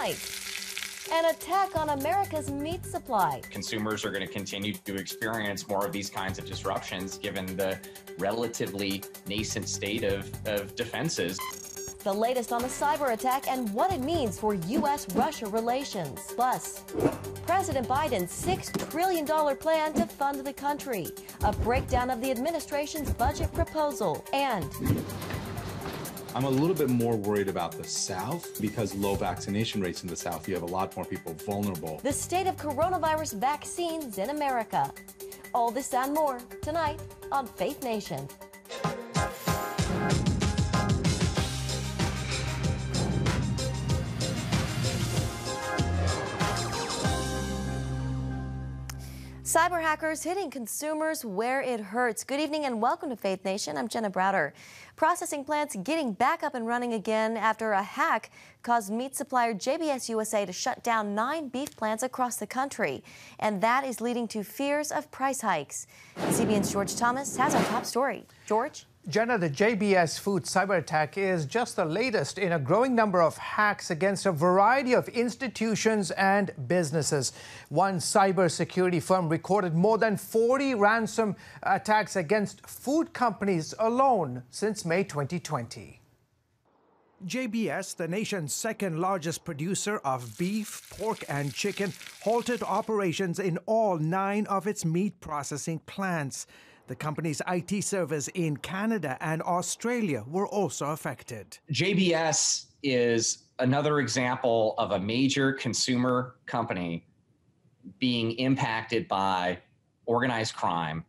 tonight. An attack on America's meat supply. Consumers are going to continue to experience more of these kinds of disruptions given the relatively nascent state of defenses. The latest on the cyber attack and what it means for U.S.-Russia relations. Plus, President Biden's $6 trillion plan to fund the country. A breakdown of the administration's budget proposal. And I'm a little bit more worried about the South because low vaccination rates in the South. You have a lot more people vulnerable. The state of coronavirus vaccines in America. All this and more tonight on Faith Nation. Cyber hackers hitting consumers where it hurts. Good evening and welcome to Faith Nation. I'm Jenna Browder. Processing plants getting back up and running again after a hack caused meat supplier JBS USA to shut down 9 beef plants across the country. And that is leading to fears of price hikes. CBN's George Thomas has our top story. George? Jenna, the JBS Food cyber attack is just the latest in a growing number of hacks against a variety of institutions and businesses. One cybersecurity firm recorded more than 40 ransom attacks against food companies alone since May 2020. JBS, the nation's second largest producer of beef, pork, and chicken, halted operations in all 9 of its meat processing plants. The company's IT servers in Canada and Australia were also affected. JBS is another example of a major consumer company being impacted by organized crime,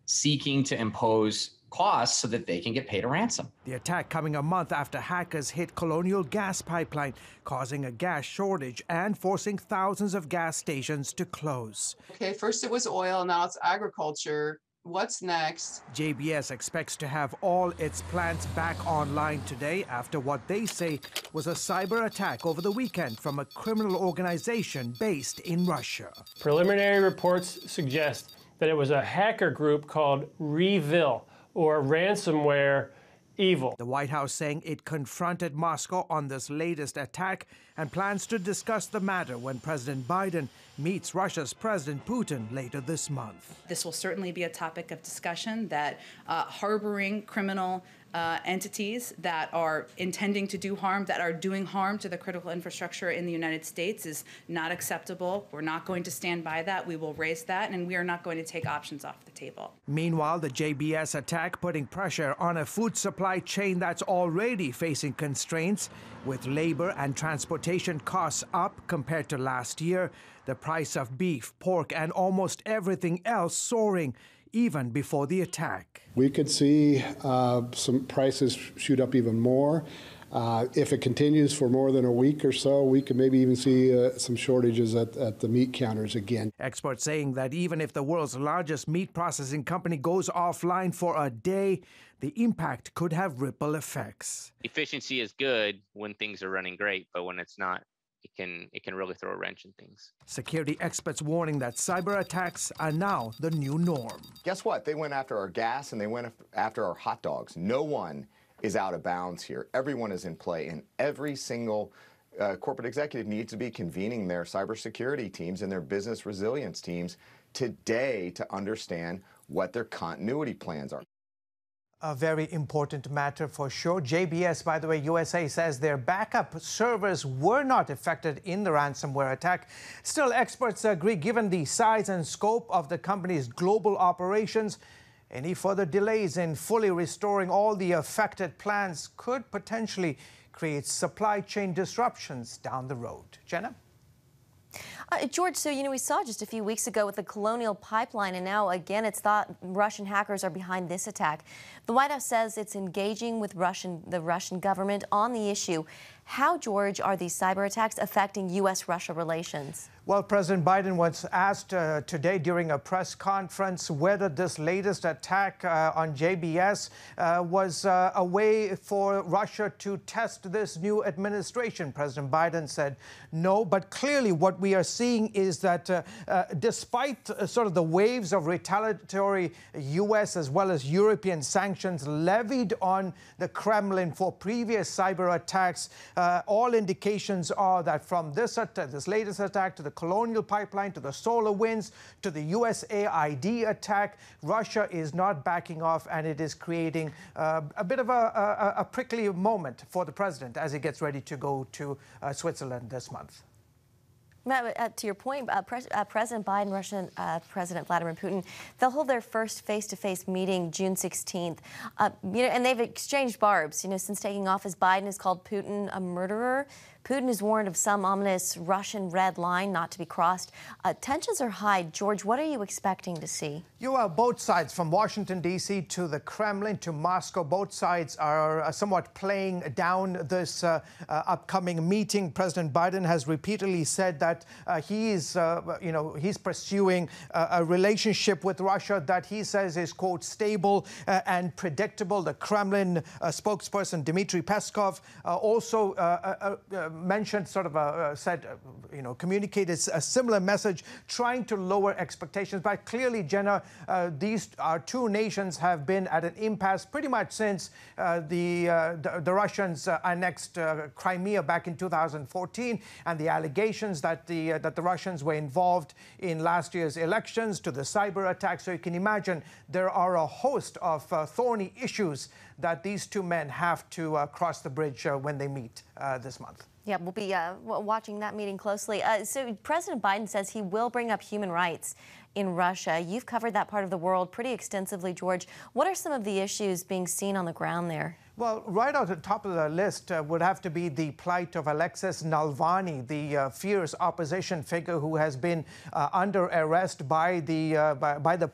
seeking to impose costs so that they can get paid a ransom. The attack coming a month after hackers hit Colonial Gas Pipeline, causing a gas shortage and forcing thousands of gas stations to close. Okay, first it was oil, now it's agriculture. What's next? JBS expects to have all its plants back online today after what they say was a cyber attack over the weekend from a criminal organization based in Russia. Preliminary reports suggest that it was a hacker group called Revil, or ransomware evil. The White House saying it confronted Moscow on this latest attack and plans to discuss the matter when President Biden meets Russia's President Putin later this month. This will certainly be a topic of discussion, that harboring criminal entities that are intending to do harm, that are doing harm to the critical infrastructure in the United States is not acceptable. We're not going to stand by that. We will raise that, and we are not going to take options off the table. Meanwhile, the JBS attack putting pressure on a food supply chain that's already facing constraints, with labor and transportation costs up compared to last year, the price of beef, pork, and almost everything else soaring even before the attack. We could see some prices shoot up even more. If it continues for more than a week or so, we could maybe even see some shortages at the meat counters again. Experts saying that even if the world's largest meat processing company goes offline for a day, the impact could have ripple effects. Efficiency is good when things are running great, but when it's not, it can really throw a wrench in things. Security experts warning that cyber attacks are now the new norm. Guess what? They went after our gas and they went after our hot dogs. No one is out of bounds here. Everyone is in play, and every single corporate executive needs to be convening their cybersecurity teams and their business resilience teams today to understand what their continuity plans are. A very important matter for sure. JBS, by the way, USA says their backup servers were not affected in the ransomware attack. Still, experts agree, given the size and scope of the company's global operations, any further delays in fully restoring all the affected plants could potentially create supply chain disruptions down the road. Jenna? George, so, we saw just a few weeks ago with the Colonial Pipeline, and now again it's thought Russian hackers are behind this attack. The White House says it's engaging with the Russian government on the issue. How, George, are these cyber attacks affecting U.S.-Russia relations? Well, President Biden was asked today during a press conference whether this latest attack on JBS was a way for Russia to test this new administration. President Biden said no, but clearly what we are seeing is that despite sort of the waves of retaliatory U.S. as well as European sanctions levied on the Kremlin for previous cyber attacks, all indications are that from this latest attack to the Colonial Pipeline, to the SolarWinds, to the USAID attack, Russia is not backing off, and it is creating a bit of a prickly moment for the president as he gets ready to go to Switzerland this month. To your point, President Biden, Russian President Vladimir Putin, they'll hold their first face-to-face meeting June 16th. And they've exchanged barbs. Since taking office, Biden has called Putin a murderer. Putin is warned of some ominous Russian red line not to be crossed. Tensions are high. George, what are you expecting to see? Both sides, from Washington, D.C. to the Kremlin to Moscow, both sides are somewhat playing down this upcoming meeting. President Biden has repeatedly said that he's pursuing a relationship with Russia that he says is, quote, stable and predictable. The Kremlin spokesperson Dmitry Peskov also mentioned, communicated a similar message, trying to lower expectations. But clearly, Jenna, our two nations have been at an impasse pretty much since the Russians annexed Crimea back in 2014, and the allegations that the Russians were involved in last year's elections, to the cyber attack. So you can imagine there are a host of thorny issues that these two men have to cross the bridge when they meet this month. Yeah, we'll be watching that meeting closely. So President Biden says he will bring up human rights in Russia. You've covered that part of the world pretty extensively, George. What are some of the issues being seen on the ground there? Well, right at the top of the list would have to be the plight of Alexei Navalny, the fierce opposition figure who has been under arrest by the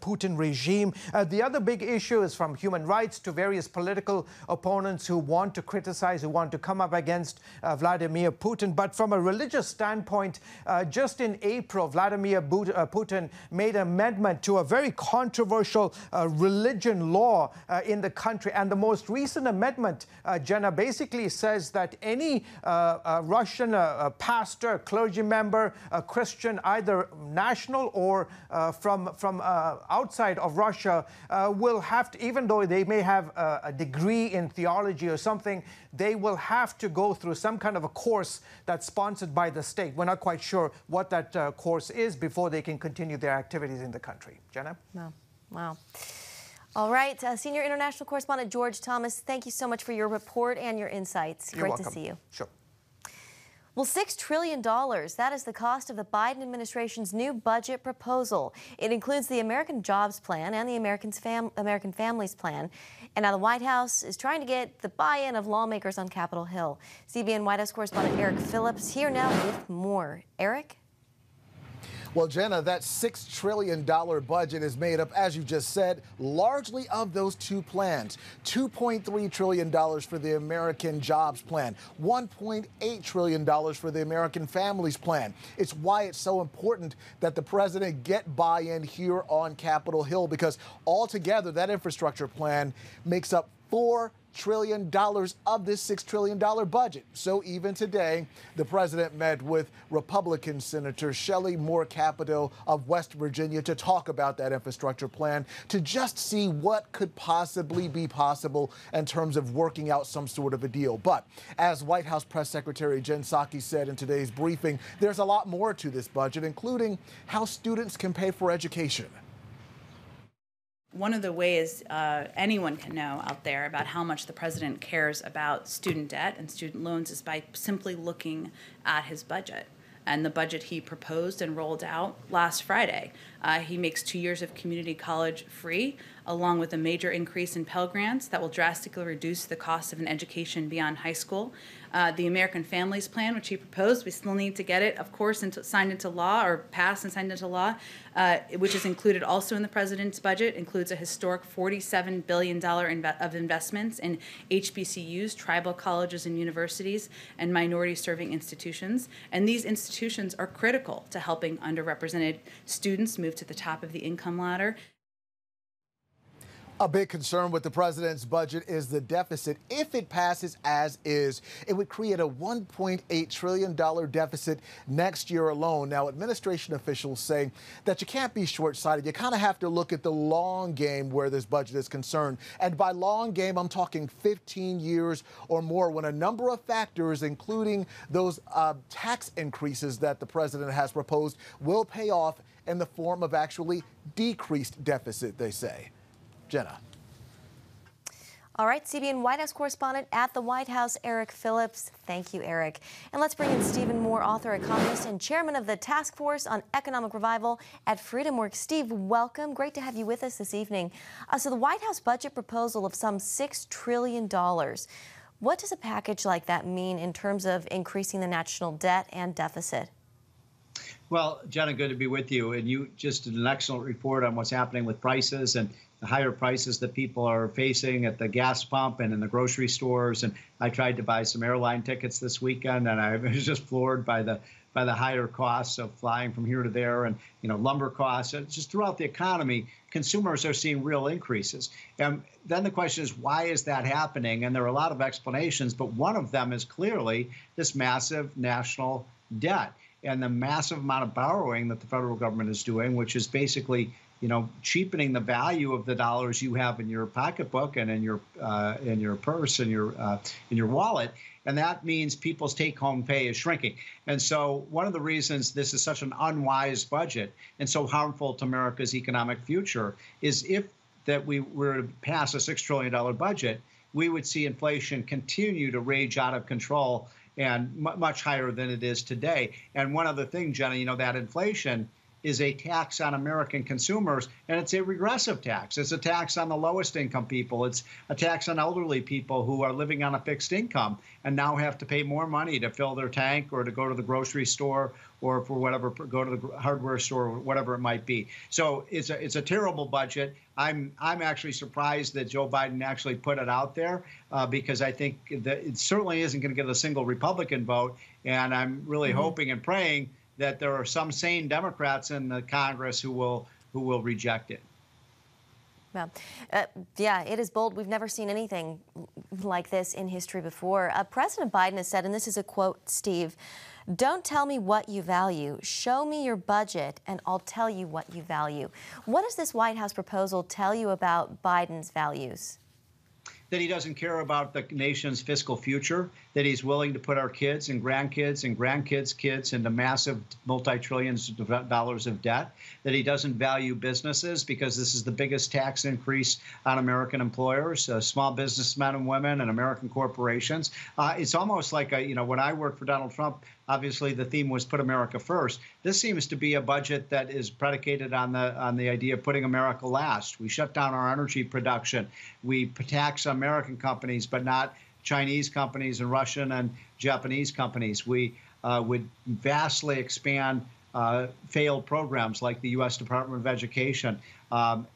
Putin regime. The other big issue is from human rights to various political opponents who want to criticize, who want to come up against Vladimir Putin. But from a religious standpoint, just in April, Vladimir Putin made an amendment to a very controversial religion law in the country. And the most recent amendment, Jenna, basically says that any Russian pastor, clergy member, a Christian, either national or from outside of Russia, will have to, even though they may have a degree in theology or something, they will have to go through some kind of a course that's sponsored by the state. We're not quite sure what that course is before they can continue their activities in the country. Jenna? Wow. All right, senior international correspondent George Thomas, thank you so much for your report and your insights. You're Great welcome. to see you. Sure. Well, $6 trillion, that is the cost of the Biden administration's new budget proposal. It includes the American Jobs Plan and the American Families Plan. And now the White House is trying to get the buy-in of lawmakers on Capitol Hill. CBN White House correspondent Eric Phillips here now with more. Eric? Well, Jenna, that $6 trillion budget is made up, as you just said, largely of those two plans. $2.3 trillion for the American Jobs Plan, $1.8 trillion for the American Families Plan. It's why it's so important that the president get buy-in here on Capitol Hill, because altogether that infrastructure plan makes up $4 trillion of this $6 trillion budget. So even today, the president met with Republican Senator Shelley Moore Capito of West Virginia to talk about that infrastructure plan, to just see what could possibly be possible in terms of working out some sort of a deal. But as White House Press Secretary Jen Psaki said in today's briefing, there's a lot more to this budget, including how students can pay for education. One of the ways anyone can know out there about how much the president cares about student debt and student loans is by simply looking at his budget and the budget he proposed and rolled out last Friday. He makes 2 years of community college free, along with a major increase in Pell Grants that will drastically reduce the cost of an education beyond high school. The American Families Plan, which he proposed, we still need to get it, of course, signed into law, or passed and signed into law, which is included also in the president's budget, includes a historic $47 billion of investments in HBCUs, tribal colleges and universities, and minority-serving institutions. And these institutions are critical to helping underrepresented students move to the top of the income ladder. A big concern with the president's budget is the deficit. If it passes as is, it would create a $1.8 trillion deficit next year alone. Now, administration officials say that you can't be short-sighted. You kind of have to look at the long game where this budget is concerned. And by long game, I'm talking 15 years or more, when a number of factors, including those tax increases that the president has proposed, will pay off in the form of actually decreased deficit, they say. Jenna. All right, CBN White House correspondent at the White House, Eric Phillips. Thank you, Eric. And let's bring in Stephen Moore, author, economist, and chairman of the Task Force on Economic Revival at FreedomWorks. Steve, welcome. Great to have you with us this evening. So the White House budget proposal of some $6 trillion. What does a package like that mean in terms of increasing the national debt and deficit? Well, Jenna, good to be with you. And you just did an excellent report on what's happening with prices and the higher prices that people are facing at the gas pump and in the grocery stores. And I tried to buy some airline tickets this weekend, and I was just floored by the higher costs of flying from here to there, and lumber costs. And just throughout the economy, consumers are seeing real increases. And then the question is, why is that happening? And there are a lot of explanations, but one of them is clearly this massive national debt and the massive amount of borrowing that the federal government is doing, which is basically cheapening the value of the dollars you have in your pocketbook and in your purse and in your wallet, and that means people's take-home pay is shrinking. And so one of the reasons this is such an unwise budget and so harmful to America's economic future is if that we were to pass a $6 trillion budget, we would see inflation continue to rage out of control and much higher than it is today. And one other thing, Jenna, that inflation is a tax on American consumers, and it's a regressive tax. It's a tax on the lowest income people. It's a tax on elderly people who are living on a fixed income and now have to pay more money to fill their tank or to go to the grocery store or for whatever, go to the hardware store or whatever it might be. So it's a terrible budget. I'm actually surprised that Joe Biden actually put it out there because I think that it certainly isn't going to get a single Republican vote, and I'm really hoping and praying that there are some sane Democrats in the Congress who will reject it. Well, yeah, it is bold. We've never seen anything like this in history before. President Biden has said, and this is a quote, Steve, "Don't tell me what you value. Show me your budget, and I'll tell you what you value." What does this White House proposal tell you about Biden's values? That he doesn't care about the nation's fiscal future, that he's willing to put our kids and grandkids' kids into massive multi-trillions of dollars of debt, that he doesn't value businesses because this is the biggest tax increase on American employers, small businessmen and women and American corporations. It's almost like, when I worked for Donald Trump, obviously the theme was put America first. This seems to be a budget that is predicated on the idea of putting America last. We shut down our energy production. We tax American companies, but not Chinese companies and Russian and Japanese companies. We would vastly expand failed programs like the U.S. Department of Education.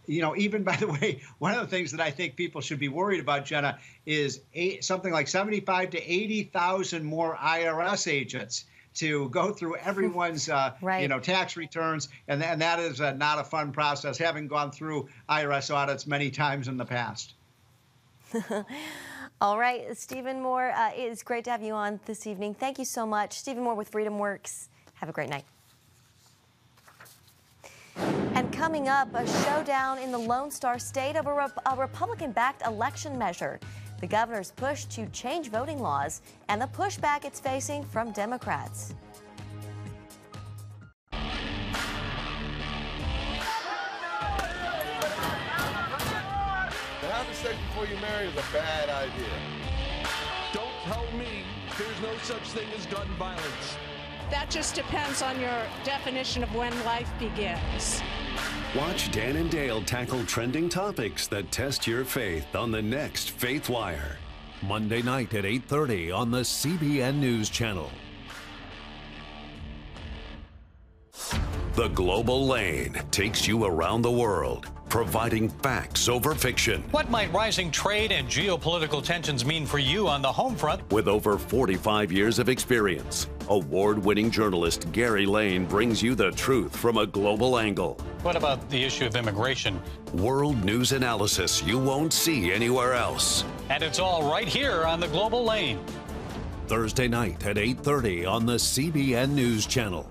Even, by the way, one of the things that I think people should be worried about, Jenna, is something like 75 to 80,000 more IRS agents to go through everyone's tax returns, and that is not a fun process, having gone through IRS audits many times in the past. All right, Stephen Moore, it's great to have you on this evening. Thank you so much. Stephen Moore with FreedomWorks. Have a great night. And coming up, a showdown in the Lone Star State of a Republican-backed election measure. The governor's push to change voting laws and the pushback it's facing from Democrats. Having sex before you marry is a bad idea. Don't tell me there's no such thing as gun violence. That just depends on your definition of when life begins. Watch Dan and Dale tackle trending topics that test your faith on the next Faith Wire. Monday night at 8:30 on the CBN News Channel. The Global Lane takes you around the world. providing facts over fiction. What might rising trade and geopolitical tensions mean for you on the home front? With over 45 years of experience, award-winning journalist Gary Lane brings you the truth from a global angle. What about the issue of immigration? World news analysis you won't see anywhere else. And it's all right here on the Global Lane. Thursday night at 8:30 on the CBN News Channel.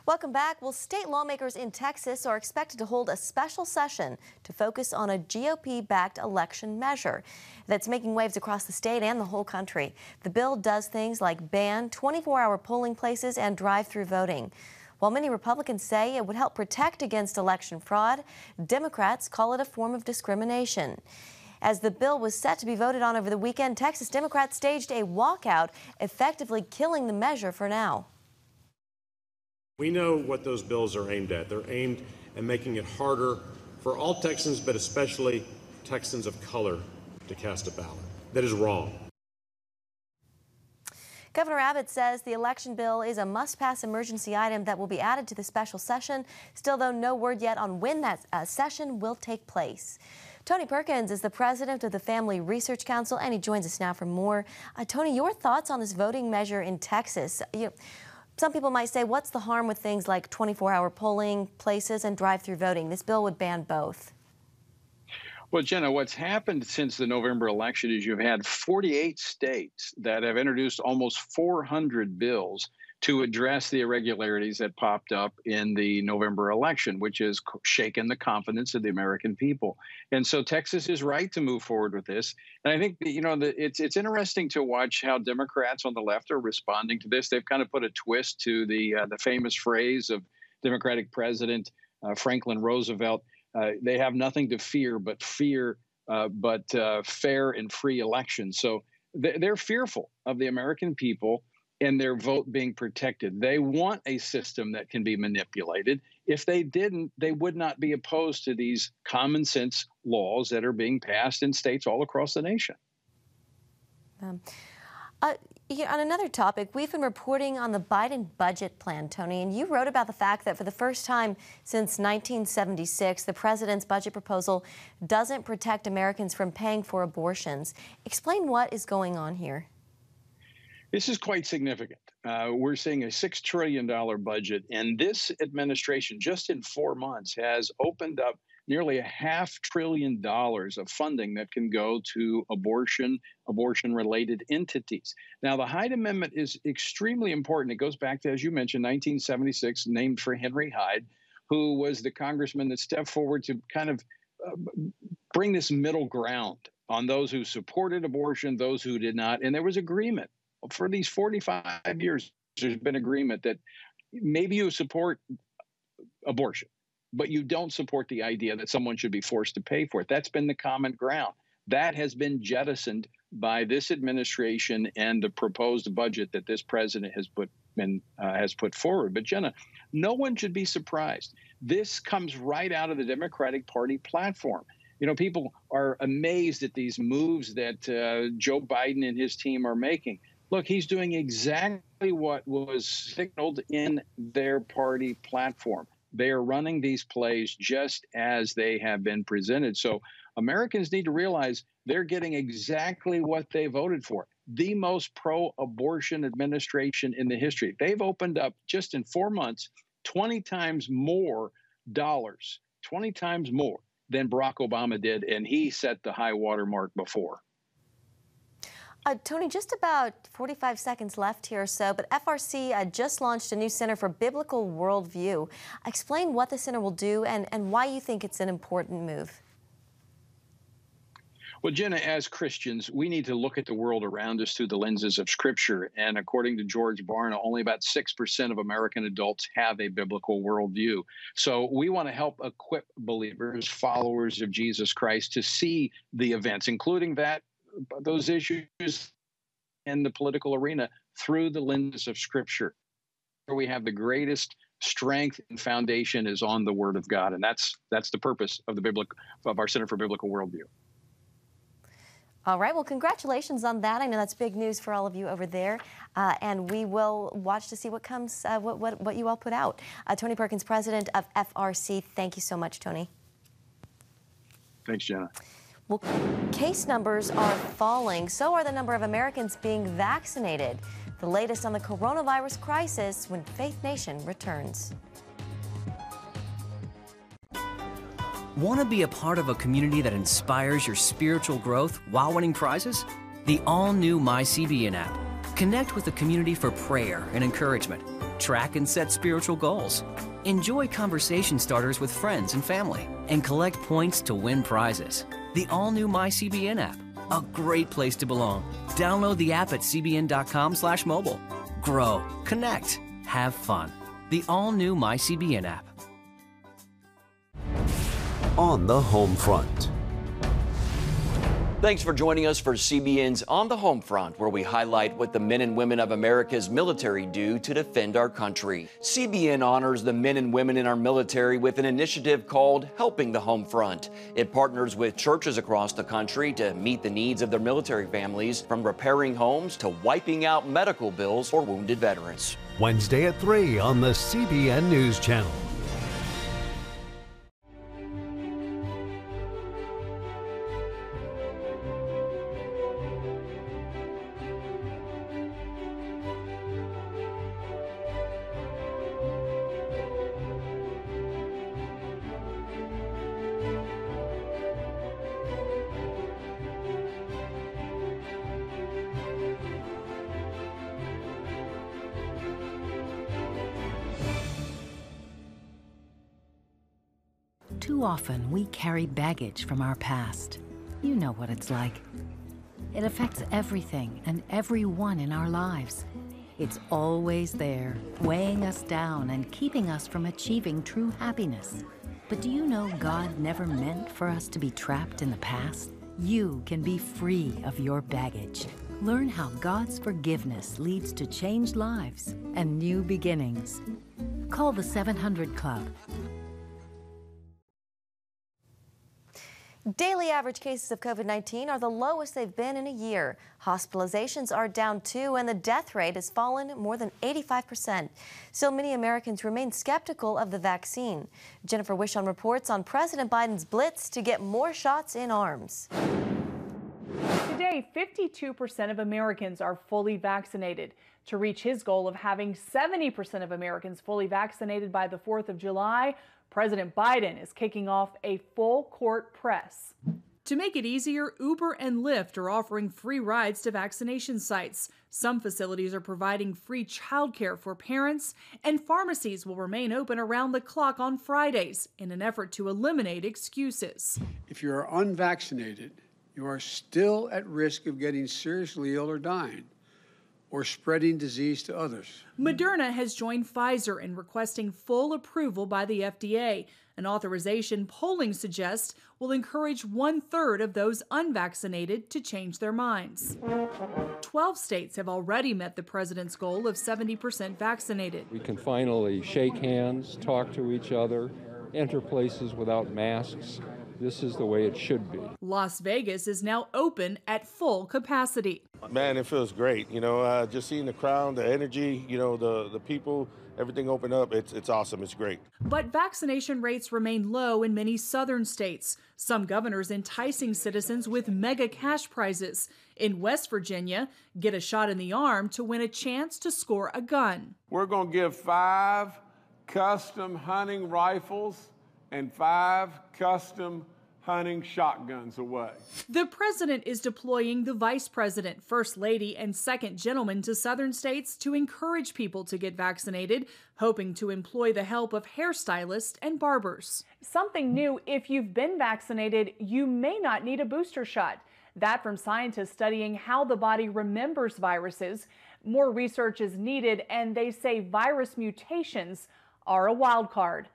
Welcome back. Well, state lawmakers in Texas are expected to hold a special session to focus on a GOP-backed election measure that's making waves across the state and the whole country. The bill does things like ban 24-hour polling places and drive-through voting. While many Republicans say it would help protect against election fraud, Democrats call it a form of discrimination. As the bill was set to be voted on over the weekend, Texas Democrats staged a walkout, effectively killing the measure for now. We know what those bills are aimed at. They're aimed at making it harder for all Texans, but especially Texans of color, to cast a ballot. That is wrong. Governor Abbott says the election bill is a must-pass emergency item that will be added to the special session. Still, though, no word yet on when that session will take place. Tony Perkins is the president of the Family Research Council, and he joins us now for more. Tony, your thoughts on this voting measure in Texas? Some people might say, what's the harm with things like 24-hour polling places and drive-through voting? This bill would ban both. Well, Jenna, what's happened since the November election is you've had 48 states that have introduced almost 400 bills to address the irregularities that popped up in the November election, which has shaken the confidence of the American people. And so Texas is right to move forward with this. And I think, it's interesting to watch how Democrats on the left are responding to this. They've kind of put a twist to the famous phrase of Democratic President Franklin Roosevelt. They have nothing to fear but fair and free elections. So they're fearful of the American people and their vote being protected. They want a system that can be manipulated. If they didn't, they would not be opposed to these common sense laws that are being passed in states all across the nation. On another topic, we've been reporting on the Biden budget plan, Tony, and you wrote about the fact that for the first time since 1976, the president's budget proposal doesn't protect Americans from paying for abortions. Explain what is going on here. This is quite significant. We're seeing a $6 trillion budget, and this administration, just in 4 months, has opened up nearly $500 billion of funding that can go to abortion-related entities. Now, the Hyde Amendment is extremely important. It goes back to, as you mentioned, 1976, named for Henry Hyde, who was the congressman that stepped forward to kind of bring this middle ground on those who supported abortion, those who did not, and there was agreement. For these 45 years, there's been agreement that maybe you support abortion, but you don't support the idea that someone should be forced to pay for it. That's been the common ground. That has been jettisoned by this administration and the proposed budget that this president has put forward. But Jenna, no one should be surprised. This comes right out of the Democratic Party platform. People are amazed at these moves that Joe Biden and his team are making. Look, he's doing exactly what was signaled in their party platform. They are running these plays just as they have been presented. So Americans need to realize they're getting exactly what they voted for. The most pro-abortion administration in the history. They've opened up, just in 4 months, 20 times more 20 times more than Barack Obama did, and he set the high water mark before. Tony, just about 45 seconds left here or so, but FRC just launched a new Center for Biblical Worldview. Explain what the center will do and why you think it's an important move. Well, Jenna, as Christians, we need to look at the world around us through the lenses of Scripture. And according to George Barna, only about 6% of American adults have a biblical worldview. So we want to help equip believers, followers of Jesus Christ, to see the events, including those issues in the political arena, through the lenses of Scripture. Where we have the greatest strength and foundation is on the Word of God, and that's the purpose of our Center for Biblical Worldview. All right, well, congratulations on that. I know that's big news for all of you over there, and we will watch to see what comes, what you all put out. Tony Perkins, president of FRC, thank you so much, Tony. Thanks, Jenna. Well, case numbers are falling. So are the number of Americans being vaccinated. The latest on the coronavirus crisis when Faith Nation returns. Want to be a part of a community that inspires your spiritual growth while winning prizes? The all-new CBN app. Connect with the community for prayer and encouragement. Track and set spiritual goals. Enjoy conversation starters with friends and family. And collect points to win prizes. The all-new CBN app. A great place to belong. Download the app at cbn.com/mobile. Grow, connect, have fun. The all-new CBN app. On the home front. Thanks for joining us for CBN's On the Home Front, where we highlight what the men and women of America's military do to defend our country. CBN honors the men and women in our military with an initiative called Helping the Home Front. It partners with churches across the country to meet the needs of their military families, from repairing homes to wiping out medical bills for wounded veterans. Wednesday at 3 on the CBN News Channel. Too often, we carry baggage from our past. You know what it's like. It affects everything and everyone in our lives. It's always there, weighing us down and keeping us from achieving true happiness. But do you know God never meant for us to be trapped in the past? You can be free of your baggage. Learn how God's forgiveness leads to changed lives and new beginnings. Call the 700 Club. Daily average cases of COVID-19 are the lowest they've been in a year. Hospitalizations are down too, and the death rate has fallen more than 85%. Still, many Americans remain skeptical of the vaccine. Jennifer Wishon reports on President Biden's blitz to get more shots in arms. Today, 52% of Americans are fully vaccinated. To reach his goal of having 70% of Americans fully vaccinated by the 4th of July, President Biden is kicking off a full-court press. To make it easier, Uber and Lyft are offering free rides to vaccination sites. Some facilities are providing free childcare for parents, and pharmacies will remain open around the clock on Fridays in an effort to eliminate excuses. If you are unvaccinated, you are still at risk of getting seriously ill or dying, or spreading disease to others. Moderna has joined Pfizer in requesting full approval by the FDA, an authorization polling suggests will encourage 1/3 of those unvaccinated to change their minds. 12 states have already met the president's goal of 70% vaccinated. We can finally shake hands, talk to each other, enter places without masks. This is the way it should be. Las Vegas is now open at full capacity. Man, it feels great. You know, just seeing the crowd, the energy, you know, the people, everything open up. It's awesome. It's great. But vaccination rates remain low in many southern states. Some governors enticing citizens with mega cash prizes. In West Virginia, get a shot in the arm to win a chance to score a gun. We're going to give 5 custom hunting rifles and 5 custom hunting shotguns away. The president is deploying the vice president, first lady, and second gentleman to southern states to encourage people to get vaccinated, hoping to employ the help of hairstylists and barbers. Something new: if you've been vaccinated, you may not need a booster shot. That from scientists studying how the body remembers viruses. More research is needed, and they say virus mutations are a wild card.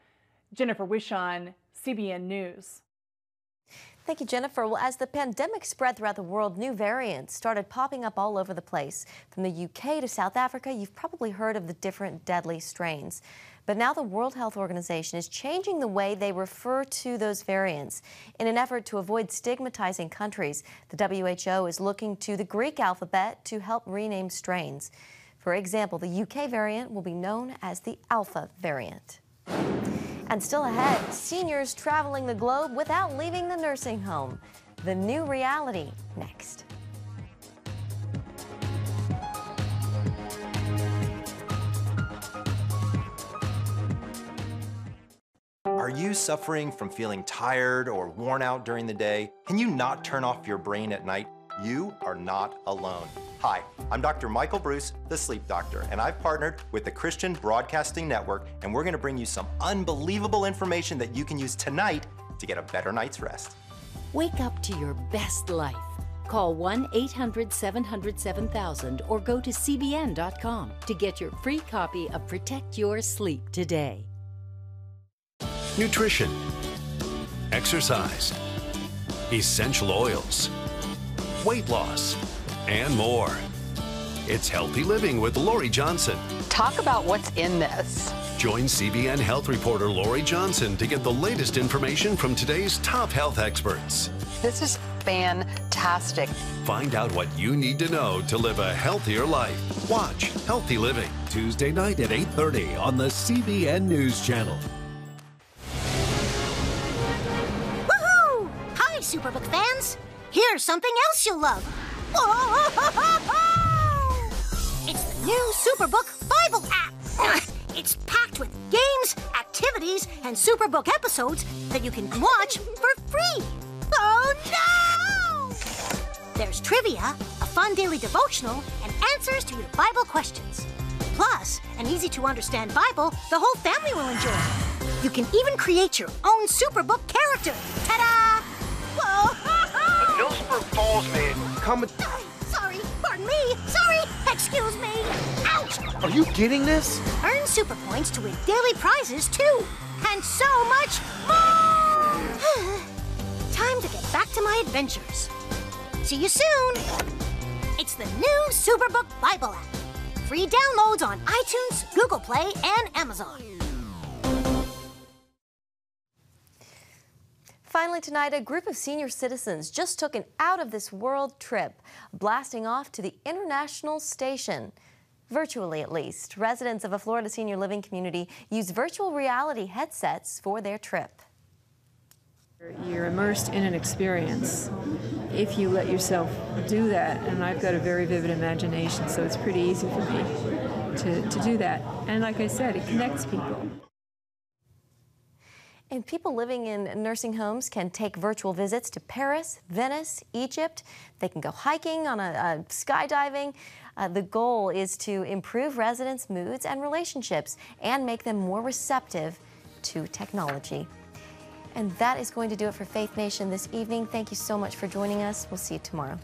Jennifer Wishon, CBN News. Thank you, Jennifer. Well, as the pandemic spread throughout the world, new variants started popping up all over the place. From the UK to South Africa, you've probably heard of the different deadly strains. But now the World Health Organization is changing the way they refer to those variants. In an effort to avoid stigmatizing countries, the WHO is looking to the Greek alphabet to help rename strains. For example, the UK variant will be known as the Alpha variant. And still ahead, seniors traveling the globe without leaving the nursing home. The new reality next. Are you suffering from feeling tired or worn out during the day? Can you not turn off your brain at night? You are not alone. Hi, I'm Dr. Michael Bruce, the sleep doctor, and I've partnered with the Christian Broadcasting Network, and we're gonna bring you some unbelievable information that you can use tonight to get a better night's rest. Wake up to your best life. Call 1-800-700-7000 or go to cbn.com to get your free copy of Protect Your Sleep today. Nutrition, exercise, essential oils, weight loss, and more. It's Healthy Living with Lori Johnson. Talk about what's in this. Join CBN health reporter Lori Johnson to get the latest information from today's top health experts. This is fantastic. Find out what you need to know to live a healthier life. Watch Healthy Living, Tuesday night at 8:30 on the CBN News Channel. Woohoo! Hi, Superbook fans. Here's something else you'll love. It's the new Superbook Bible app. It's packed with games, activities, and Superbook episodes that you can watch for free. Oh no! There's trivia, a fun daily devotional, and answers to your Bible questions. Plus, an easy-to-understand Bible the whole family will enjoy. You can even create your own Superbook character. Ta-da! Whoa! Millsburg Falls man, come. Sorry, pardon me. Sorry, excuse me. Ouch! Are you getting this? Earn super points to win daily prizes too, and so much more. Time to get back to my adventures. See you soon. It's the new Superbook Bible app. Free downloads on iTunes, Google Play, and Amazon. Finally tonight, a group of senior citizens just took an out-of-this-world trip, blasting off to the International Station. Virtually, at least. Residents of a Florida senior living community used virtual reality headsets for their trip. You're immersed in an experience if you let yourself do that, and I've got a very vivid imagination, so it's pretty easy for me to do that. And like I said, it connects people. And people living in nursing homes can take virtual visits to Paris, Venice, Egypt. They can go hiking, on a skydiving. The goal is to improve residents' moods and relationships and make them more receptive to technology. And that is going to do it for Faith Nation this evening. Thank you so much for joining us. We'll see you tomorrow.